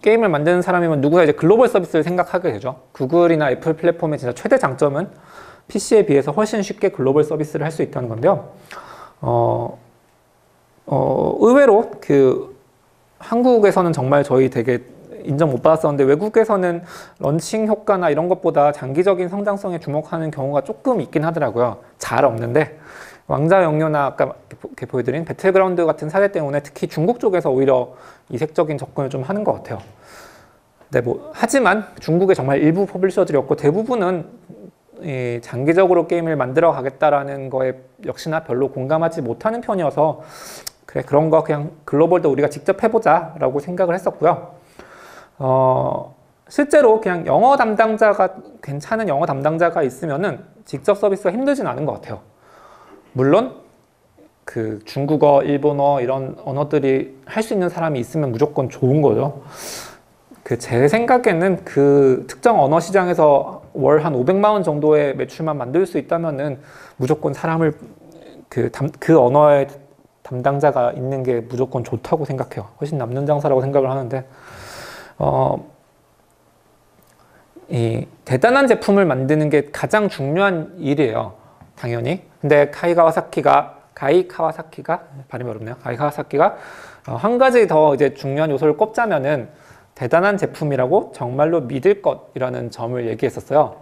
게임을 만드는 사람이면 누구나 이제 글로벌 서비스를 생각하게 되죠. 구글이나 애플 플랫폼의 진짜 최대 장점은 PC에 비해서 훨씬 쉽게 글로벌 서비스를 할 수 있다는 건데요. 의외로 그 한국에서는 정말 저희 되게 인정 못 받았었는데, 외국에서는 런칭 효과나 이런 것보다 장기적인 성장성에 주목하는 경우가 조금 있긴 하더라고요. 잘 없는데, 왕자 영유나 아까 이렇게 보여드린 배틀그라운드 같은 사례 때문에 특히 중국 쪽에서 오히려 이색적인 접근을 좀 하는 것 같아요. 네, 하지만 중국의 정말 일부 퍼블리셔들이었고, 대부분은 이 장기적으로 게임을 만들어 가겠다라는 거에 역시나 별로 공감하지 못하는 편이어서, 그래, 그런 거 그냥 글로벌도 우리가 직접 해보자 라고 생각을 했었고요. 실제로 그냥 영어 담당자가, 괜찮은 영어 담당자가 있으면은 직접 서비스가 힘들진 않은 것 같아요. 물론 그 중국어, 일본어 이런 언어들이 할 수 있는 사람이 있으면 무조건 좋은 거죠. 그 제 생각에는 그 특정 언어 시장에서 월 한 500만 원 정도의 매출만 만들 수 있다면은 무조건 사람을 그 언어의 담당자가 있는 게 무조건 좋다고 생각해요. 훨씬 남는 장사라고 생각을 하는데, 이 대단한 제품을 만드는 게 가장 중요한 일이에요. 당연히. 근데 가이 카와사키가 발음이 어렵네요. 가이 카와사키가 한 가지 더 이제 중요한 요소를 꼽자면은 대단한 제품이라고 정말로 믿을 것이라는 점을 얘기했었어요.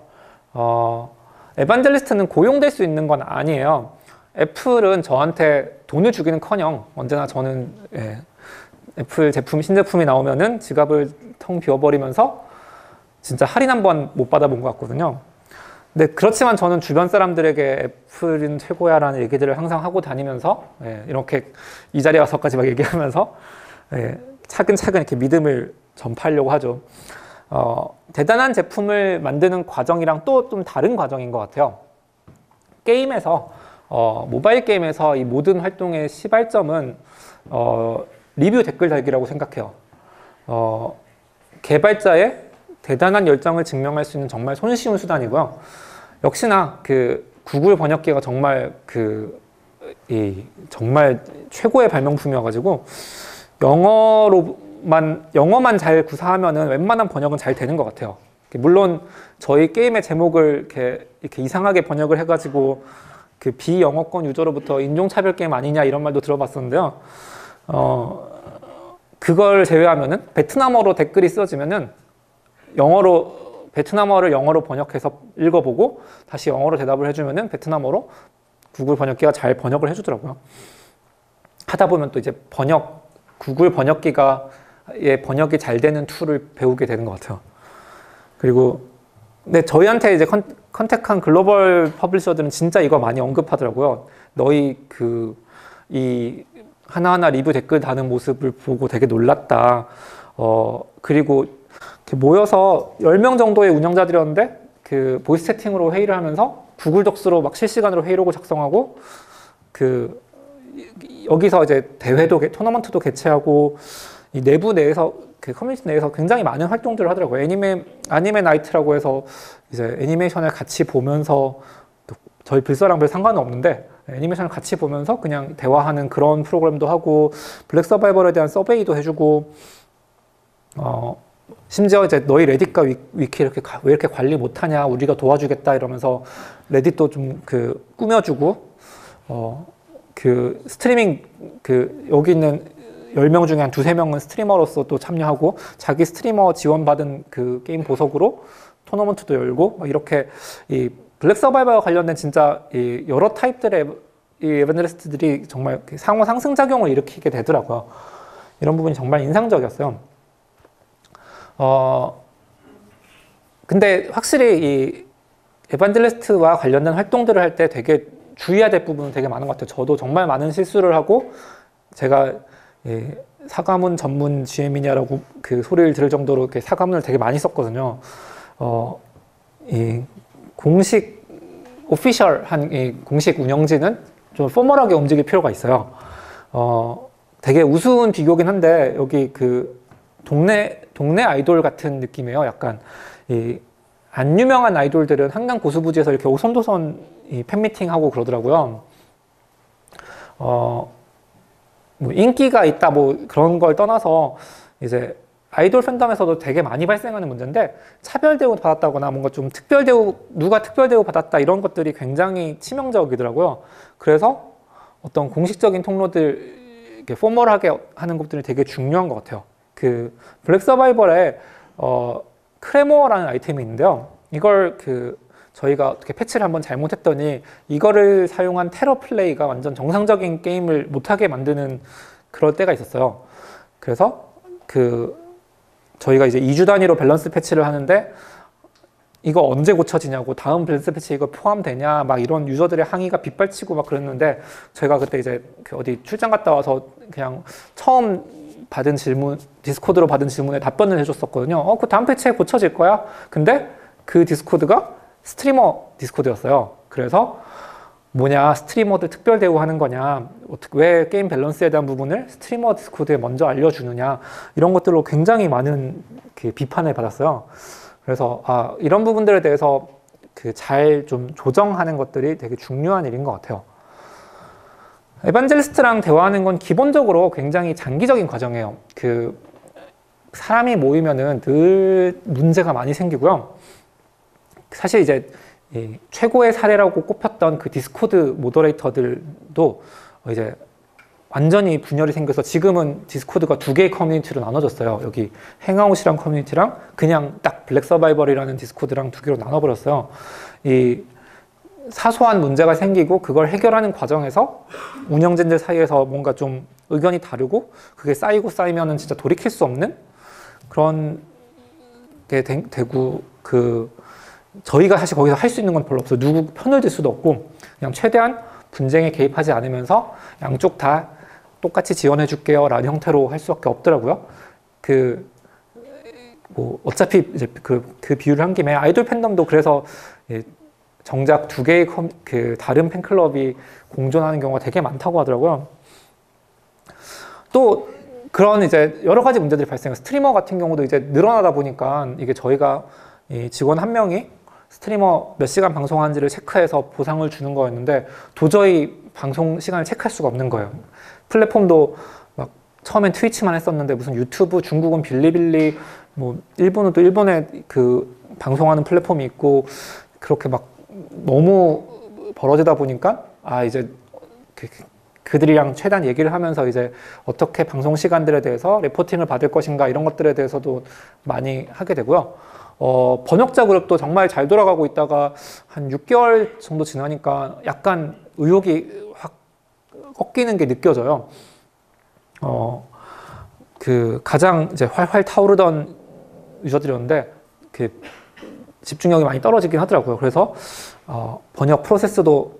에반젤리스트는 고용될 수 있는 건 아니에요. 애플은 저한테 돈을 주기는커녕 언제나 저는 애플 제품, 신제품이 나오면은 지갑을 텅 비워버리면서 진짜 할인 한 번 못 받아본 것 같거든요. 근데 그렇지만 저는 주변 사람들에게 애플은 최고야라는 얘기들을 항상 하고 다니면서, 이렇게 이 자리에 와서까지 막 얘기하면서 차근차근 이렇게 믿음을 전파하려고 하죠. 대단한 제품을 만드는 과정이랑 또 좀 다른 과정인 것 같아요. 게임에서 모바일 게임에서 이 모든 활동의 시발점은 리뷰 댓글 달기라고 생각해요. 개발자의 대단한 열정을 증명할 수 있는 정말 손쉬운 수단이고요. 역시나 그 구글 번역기가 정말 정말 최고의 발명품이어가지고 영어만 잘 구사하면은 웬만한 번역은 잘 되는 것 같아요. 물론 저희 게임의 제목을 이렇게 이상하게 번역을 해가지고 그 비영어권 유저로부터 인종차별 게임 아니냐 이런 말도 들어봤었는데요. 그걸 제외하면은 베트남어로 댓글이 쓰여지면은 베트남어를 영어로 번역해서 읽어보고 다시 영어로 대답을 해주면은 베트남어로 구글 번역기가 잘 번역을 해주더라고요. 하다 보면 또 이제 구글 번역기의 번역이 잘 되는 툴을 배우게 되는 것 같아요. 그리고 근데 저희한테 이제 컨택한 글로벌 퍼블리셔들은 진짜 이거 많이 언급하더라고요. 너희 이 하나하나 리뷰 댓글 다는 모습을 보고 되게 놀랐다. 그리고 이렇게 모여서 10명 정도의 운영자들이었는데 그 보이스 채팅으로 회의를 하면서 구글 독스로 막 실시간으로 회의록을 작성하고 여기서 이제 토너먼트도 개최하고 이 내부 내에서 그 커뮤니티 내에서 굉장히 많은 활동들을 하더라고요. 애니메 나이트라고 해서 이제 애니메이션을 같이 보면서, 저희 불사랑 별 상관은 없는데 애니메이션을 같이 보면서 그냥 대화하는 그런 프로그램도 하고, 블랙 서바이벌에 대한 서베이도 해주고, 심지어 이제 너희 레딧과 위키 왜 이렇게 관리 못하냐, 우리가 도와주겠다 이러면서 레딧도 좀 꾸며주고, 스트리밍 여기 있는 10명 중에 한 2~3명은 스트리머로서 또 참여하고 자기 스트리머 지원받은 그 게임 보석으로 토너먼트도 열고, 이렇게 이 블랙 서바이벌과 관련된 진짜 이 여러 타입들의 이 에반젤리스트들이 정말 상호 상승작용을 일으키게 되더라고요. 이런 부분이 정말 인상적이었어요. 근데 확실히 이 에반젤리스트와 관련된 활동들을 할 때 되게 주의해야 될 부분은 되게 많은 것 같아요. 저도 정말 많은 실수를 하고, 제가 사과문 전문 GM이냐라고 그 소리를 들을 정도로 이렇게 사과문을 되게 많이 썼거든요. 이 공식 오피셜한 이 공식 운영진은 좀 포멀하게 움직일 필요가 있어요. 되게 우스운 비교긴 한데 여기 그 동네 아이돌 같은 느낌이에요. 약간 이 안 유명한 아이돌들은 한강 고수부지에서 이렇게 오손도손 이 팬미팅 하고 그러더라고요. 뭐 인기가 있다 뭐 그런 걸 떠나서 이제 아이돌 팬덤에서도 되게 많이 발생하는 문제인데 차별 대우 받았다거나 뭔가 좀 특별 대우 누가 특별 대우 받았다 이런 것들이 굉장히 치명적이더라고요. 그래서 어떤 공식적인 통로들 이렇게 포멀하게 하는 것들이 되게 중요한 것 같아요. 그 블랙 서바이벌에 크레모어라는 아이템이 있는데요. 이걸 저희가 어떻게 패치를 한번 잘못했더니 이거를 사용한 테러 플레이가 완전 정상적인 게임을 못하게 만드는 그럴 때가 있었어요. 그래서 저희가 이제 2주 단위로 밸런스 패치를 하는데 이거 언제 고쳐지냐고 다음 밸런스 패치 이거 포함되냐 막 이런 유저들의 항의가 빗발치고 막 그랬는데 저희가 그때 이제 어디 출장 갔다 와서 그냥 처음 받은 질문, 디스코드로 받은 질문에 답변을 해줬었거든요. 그 다음 패치에 고쳐질 거야? 근데 그 디스코드가 스트리머 디스코드였어요. 그래서 뭐냐, 스트리머들 특별 대우하는 거냐, 왜 게임 밸런스에 대한 부분을 스트리머 디스코드에 먼저 알려주느냐, 이런 것들로 굉장히 많은 비판을 받았어요. 그래서 이런 부분들에 대해서 잘 좀 조정하는 것들이 되게 중요한 일인 것 같아요. 에반젤리스트랑 대화하는 건 기본적으로 굉장히 장기적인 과정이에요. 사람이 모이면은 늘 문제가 많이 생기고요. 사실 이제 최고의 사례라고 꼽혔던 그 디스코드 모더레이터들도 이제 완전히 분열이 생겨서 지금은 디스코드가 두 개의 커뮤니티로 나눠졌어요. 여기 행아웃이랑 커뮤니티랑 그냥 딱 블랙 서바이벌이라는 디스코드랑 두 개로 나눠버렸어요. 이 사소한 문제가 생기고 그걸 해결하는 과정에서 운영진들 사이에서 뭔가 좀 의견이 다르고 그게 쌓이고 쌓이면은 진짜 돌이킬 수 없는 그런 게 되고 저희가 사실 거기서 할 수 있는 건 별로 없어요. 누구 편을 들 수도 없고 그냥 최대한 분쟁에 개입하지 않으면서 양쪽 다 똑같이 지원해 줄게요 라는 형태로 할 수밖에 없더라고요. 어차피 이제 그 비유를 한 김에 아이돌 팬덤도 그래서 정작 두 개의 다른 팬클럽이 공존하는 경우가 되게 많다고 하더라고요. 또 그런 이제 여러 가지 문제들이 발생해요. 스트리머 같은 경우도 이제 늘어나다 보니까 이게 저희가 이 직원 한 명이 스트리머 몇 시간 방송하는지를 체크해서 보상을 주는 거였는데 도저히 방송 시간을 체크할 수가 없는 거예요. 플랫폼도 막 처음엔 트위치만 했었는데 무슨 유튜브, 중국은 빌리빌리, 뭐 일본은 또 일본에 방송하는 플랫폼이 있고 그렇게 막 너무 벌어지다 보니까 이제 그들이랑 최대한 얘기를 하면서 이제 어떻게 방송 시간들에 대해서 리포팅을 받을 것인가 이런 것들에 대해서도 많이 하게 되고요. 번역자 그룹도 정말 잘 돌아가고 있다가 한 6개월 정도 지나니까 약간 의욕이 확 꺾이는 게 느껴져요. 가장 이제 활활 타오르던 유저들이었는데 집중력이 많이 떨어지긴 하더라고요. 그래서 번역 프로세스도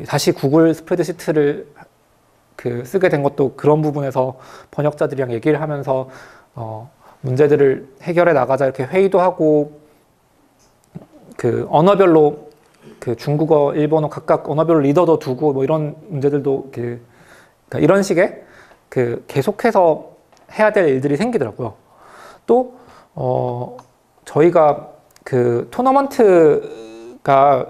다시 구글 스프레드시트를 쓰게 된 것도 그런 부분에서 번역자들이랑 얘기를 하면서 문제들을 해결해 나가자 이렇게 회의도 하고 언어별로 중국어, 일본어 각각 언어별로 리더도 두고 뭐 이런 문제들도 그러니까 이런 식의 계속해서 해야 될 일들이 생기더라고요. 또 저희가 토너먼트가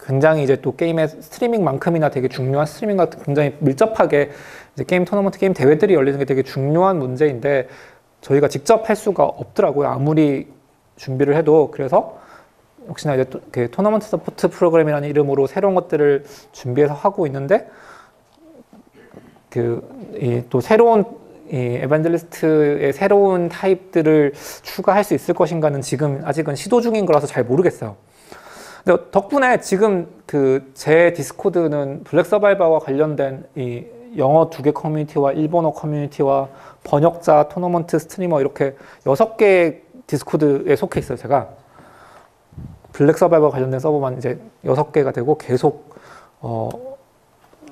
굉장히 이제 또 게임의 스트리밍만큼이나 되게 중요한 스트리밍과 굉장히 밀접하게 이제 게임 토너먼트, 게임 대회들이 열리는 게 되게 중요한 문제인데 저희가 직접 할 수가 없더라고요. 아무리 준비를 해도. 그래서 혹시나 이제 토너먼트 서포트 프로그램이라는 이름으로 새로운 것들을 준비해서 하고 있는데 또 새로운 에반젤리스트의 새로운 타입들을 추가할 수 있을 것인가는 지금 아직은 시도 중인 거라서 잘 모르겠어요. 근데 덕분에 지금 제 디스코드는 블랙 서바이벌과 관련된 이 영어 2개 커뮤니티와 일본어 커뮤니티와 번역자, 토너먼트, 스트리머 이렇게 6개의 디스코드에 속해 있어요. 제가 블랙 서바이벌 관련된 서버만 이제 6개가 되고 계속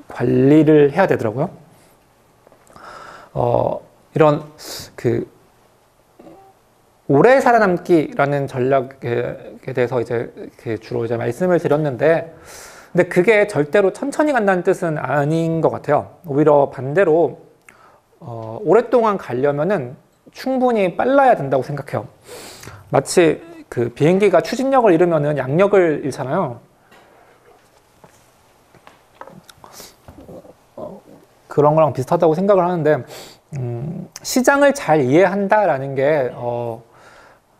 관리를 해야 되더라고요. 이런 그 오래 살아남기라는 전략에 대해서 이제 주로 이제 말씀을 드렸는데, 근데 그게 절대로 천천히 간다는 뜻은 아닌 것 같아요. 오히려 반대로 오랫동안 가려면은 충분히 빨라야 된다고 생각해요. 마치 그 비행기가 추진력을 잃으면은 양력을 잃잖아요. 그런 거랑 비슷하다고 생각을 하는데, 시장을 잘 이해한다라는 게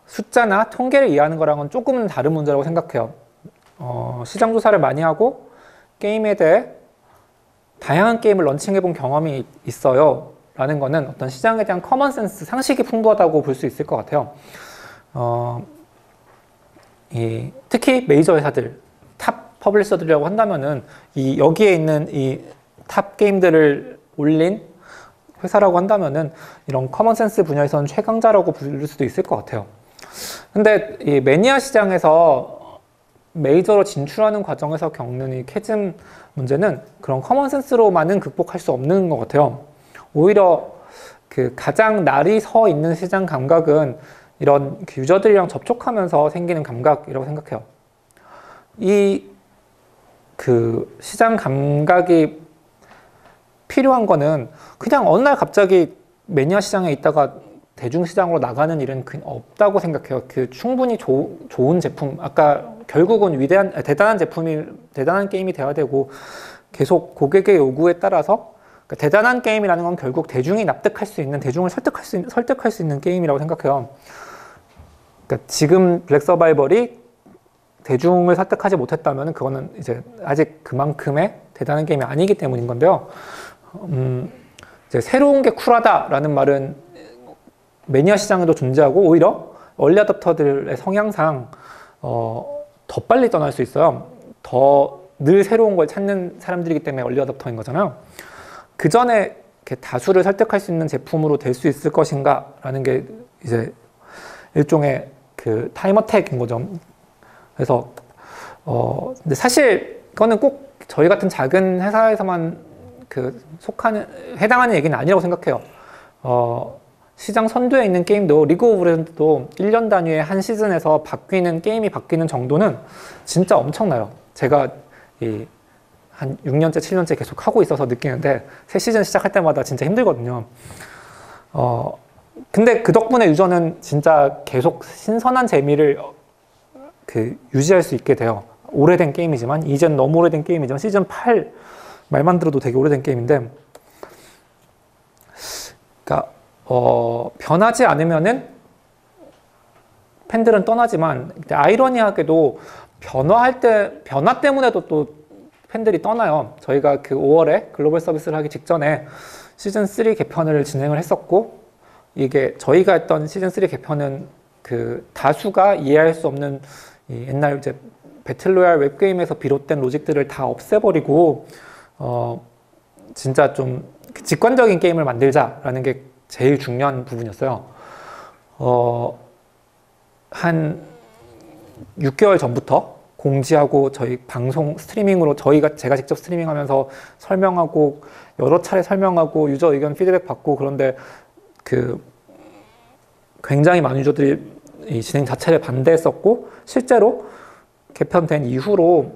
숫자나 통계를 이해하는 거랑은 조금은 다른 문제라고 생각해요. 시장 조사를 많이 하고 게임에 대해 다양한 게임을 런칭해본 경험이 있어요 라는 거는 어떤 시장에 대한 커먼센스, 상식이 풍부하다고 볼 수 있을 것 같아요. 특히 메이저 회사들, 탑 퍼블리셔들이라고 한다면은 여기에 있는 이 탑 게임들을 올린 회사라고 한다면은 이런 커먼센스 분야에서는 최강자라고 부를 수도 있을 것 같아요. 근데 이 매니아 시장에서 메이저로 진출하는 과정에서 겪는 이 캐즘 문제는 그런 커먼센스로만은 극복할 수 없는 것 같아요. 오히려 그 가장 날이 서 있는 시장 감각은 이런 유저들이랑 접촉하면서 생기는 감각이라고 생각해요. 그 시장 감각이 필요한 거는 그냥 어느 날 갑자기 매니아 시장에 있다가 대중시장으로 나가는 일은 없다고 생각해요. 충분히 좋은 제품, 아까 결국은 대단한 제품이, 대단한 게임이 돼야 되고 계속 고객의 요구에 따라서, 그러니까 대단한 게임이라는 건 결국 대중이 납득할 수 있는, 대중을 설득할 수 있는 게임이라고 생각해요. 그러니까 지금 블랙 서바이벌이 대중을 설득하지 못했다면 그거는 이제 아직 그만큼의 대단한 게임이 아니기 때문인 건데요. 이제 새로운 게 쿨하다라는 말은 매니아 시장에도 존재하고 오히려 얼리 어댑터들의 성향상 더 빨리 떠날 수 있어요. 더 늘 새로운 걸 찾는 사람들이기 때문에 얼리 어댑터인 거잖아요. 그 전에 다수를 설득할 수 있는 제품으로 될 수 있을 것인가라는 게 이제 일종의 그 타임 어택인 거죠. 그래서 근데 사실 그거는 꼭 저희 같은 작은 회사에서만 해당하는 얘기는 아니라고 생각해요. 시장 선두에 있는 게임도, 리그 오브 레전드도 1년 단위의 한 시즌에서 게임이 바뀌는 정도는 진짜 엄청나요. 제가 한 6년째, 7년째 계속 하고 있어서 느끼는데, 새 시즌 시작할 때마다 진짜 힘들거든요. 근데 그 덕분에 유저는 진짜 계속 신선한 재미를 유지할 수 있게 돼요. 오래된 게임이지만, 이젠 너무 오래된 게임이지만, 시즌 8 말만 들어도 되게 오래된 게임인데, 그러니까 변하지 않으면은 팬들은 떠나지만, 아이러니하게도 변화 때문에도 또 팬들이 떠나요. 저희가 그 5월에 글로벌 서비스를 하기 직전에 시즌 3 개편을 진행을 했었고, 이게 저희가 했던 시즌 3 개편은 그 다수가 이해할 수 없는 옛날 이제 배틀로얄 웹게임에서 비롯된 로직들을 다 없애버리고 진짜 좀 직관적인 게임을 만들자라는 게 제일 중요한 부분이었어요. 한 6개월 전부터 공지하고 저희 방송 스트리밍으로 제가 직접 스트리밍하면서 설명하고 여러 차례 설명하고 유저 의견 피드백 받고, 그런데 굉장히 많은 유저들이 이 진행 자체를 반대했었고, 실제로 개편된 이후로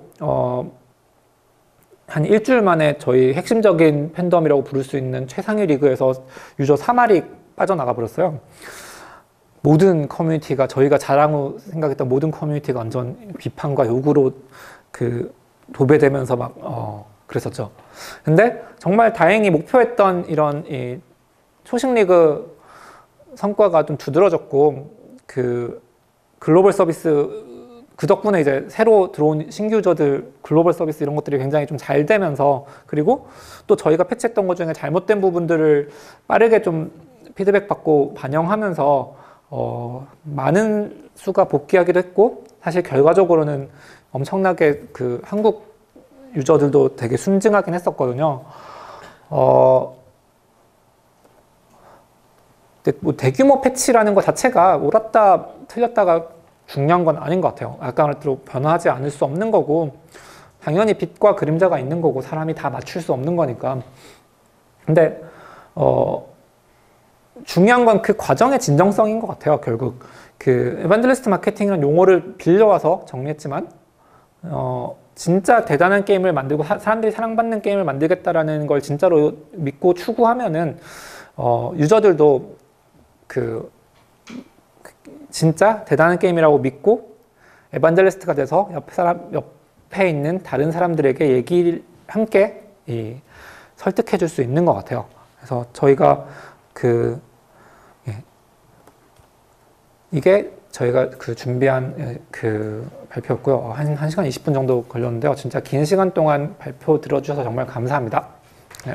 한 일주일 만에 저희 핵심적인 팬덤이라고 부를 수 있는 최상위 리그에서 유저 3할이 빠져나가 버렸어요. 모든 커뮤니티가, 저희가 자랑으로 생각했던 모든 커뮤니티가 완전 비판과 요구로 도배되면서 막 그랬었죠. 근데 정말 다행히 목표했던 이런 이 초식 리그 성과가 좀 두드러졌고, 글로벌 서비스, 그 덕분에 이제 새로 들어온 신규 유저들 글로벌 서비스 이런 것들이 굉장히 좀 잘 되면서, 그리고 또 저희가 패치했던 것 중에 잘못된 부분들을 빠르게 좀 피드백 받고 반영하면서 많은 수가 복귀하기도 했고, 사실 결과적으로는 엄청나게 한국 유저들도 되게 순증하긴 했었거든요. 근데 뭐 대규모 패치라는 것 자체가 옳았다 틀렸다가 중요한 건 아닌 것 같아요. 아까 말대로 변화하지 않을 수 없는 거고, 당연히 빛과 그림자가 있는 거고, 사람이 다 맞출 수 없는 거니까. 근데 중요한 건 그 과정의 진정성인 것 같아요. 결국 그 에반젤리스트 마케팅이라는 용어를 빌려와서 정리했지만 진짜 대단한 게임을 만들고 사람들이 사랑받는 게임을 만들겠다라는 걸 진짜로 믿고 추구하면은 유저들도 그 진짜 대단한 게임이라고 믿고 에반젤리스트가 돼서 옆에 있는 다른 사람들에게 얘기를 함께 설득해 줄 수 있는 것 같아요. 그래서 저희가 이게 저희가 준비한 발표였고요. 한 1시간 20분 정도 걸렸는데요. 진짜 긴 시간 동안 발표 들어주셔서 정말 감사합니다. 네.